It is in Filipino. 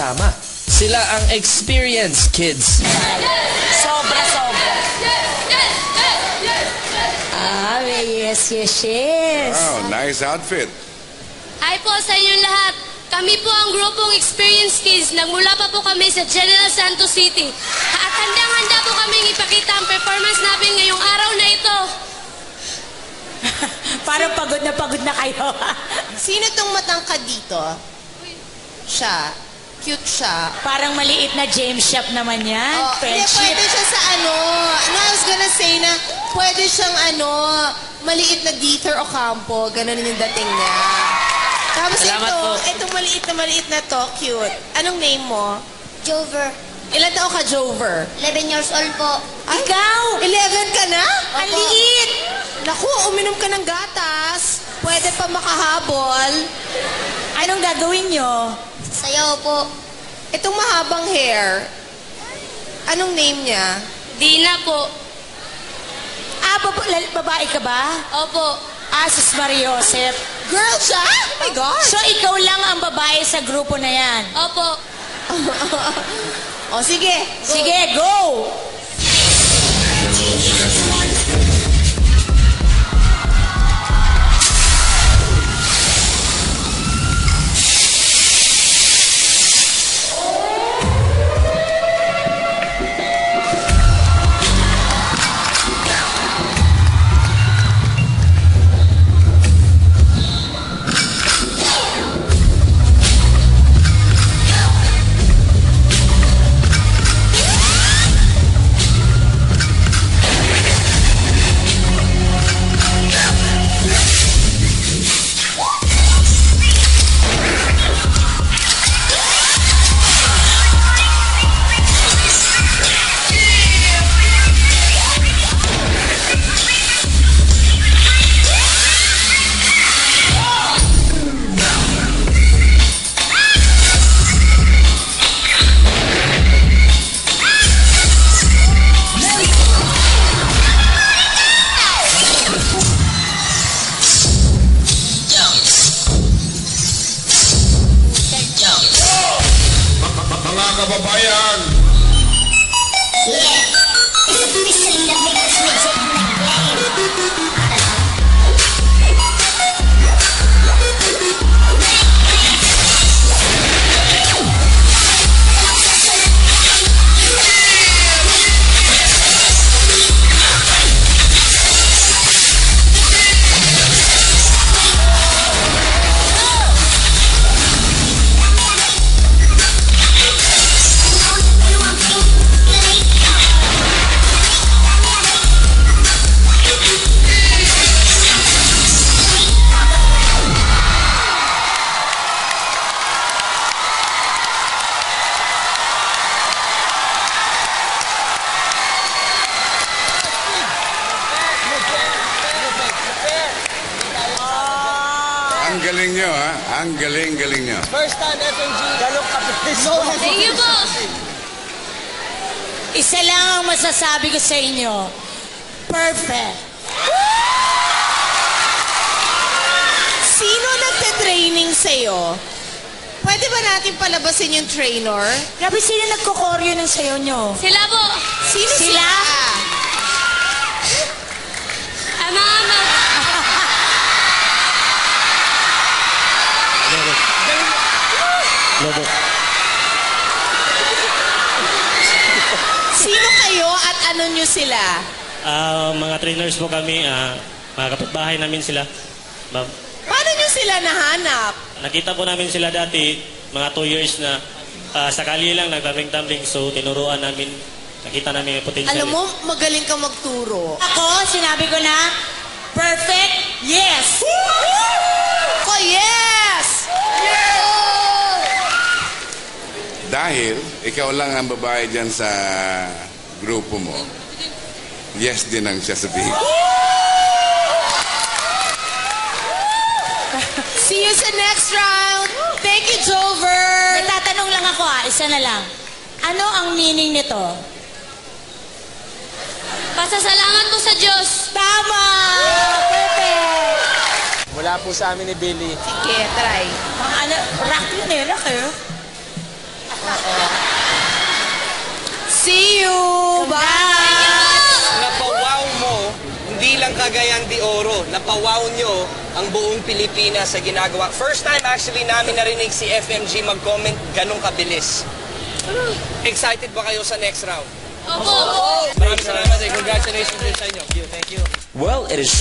Tama. Sila ang experienced kids. Sobra-sobra. Yes. Wow, nice outfit. Hi po sa inyong lahat. Kami po ang grupong Experienced Kids. Nagmula pa po kami sa General Santos City. At handang-handa po kaming ipakita ang performance namin ngayong araw na ito. Parang pagod na kayo. Sino tong matangkad dito? Siya. Cute siya. Parang maliit na James Shop naman yan. Hindi, pwede siya sa ano. I was gonna say na pwede siyang maliit na Dieter Ocampo. Ganun yung dating niya. Tapos itong maliit na to, cute. Anong name mo? Jover. Ilan taon ka, Jover? 11 years old po. Ikaw? 11 ka na? Ang liit! Naku, uminom ka ng gatas. Pwede pa makahabol. Anong gagawin nyo? Sayaw po. Itong mahabang hair, anong name niya? Dina po. Babae ka ba? Opo. Sus Mariosep. Girl siya? Oh my gosh! So ikaw lang ang babae sa grupo na yan? Opo. O sige. Sige, go! Kababayan! Ang galing nyo, ha? Ang galing nyo. First time FMG. Galok kapitid. Thank you po. Isa lang ang masasabi ko sa inyo. Perfect. Sino nagte-training sa'yo? Pwede ba natin palabasin yung trainer? Grabe, sino nagko-choreo ng sayo nyo? Sila po. Sino Sila? Ama. Lobo. Sino kayo at ano nyo sila? Mga trainers po kami, mga kapitbahay namin sila. Paano nyo sila nahanap? Nakita po namin sila dati, mga 2 years na sakali lang nagtumbling-tumbling, so tinuruan namin, nakita namin yung potential. Alam mo, magaling ka magturo. Ako, sinabi ko na, perfect, yes! Ko, yes! Dahil ikaw lang ang babae dyan sa grupo mo, yes din ang siya sabihin. See you sa next round. Thank you, Jover. May tatanong lang ako isa na lang. Ano ang meaning nito? Pasasalamat po sa Diyos. Tama! Perfect! Mula po sa amin ni Billy. Sige, try. Rock yun rock eh. See you! Bye! Napawaw mo, hindi lang Cagayan de Oro, napawaw nyo ang buong Pilipinas sa ginagawa. First time actually namin narinig si FMG mag-comment ganong kabilis. Excited ba kayo sa next round? Opo. Maraming salamat. Congratulations din sa inyo. Thank you. Well, it is sure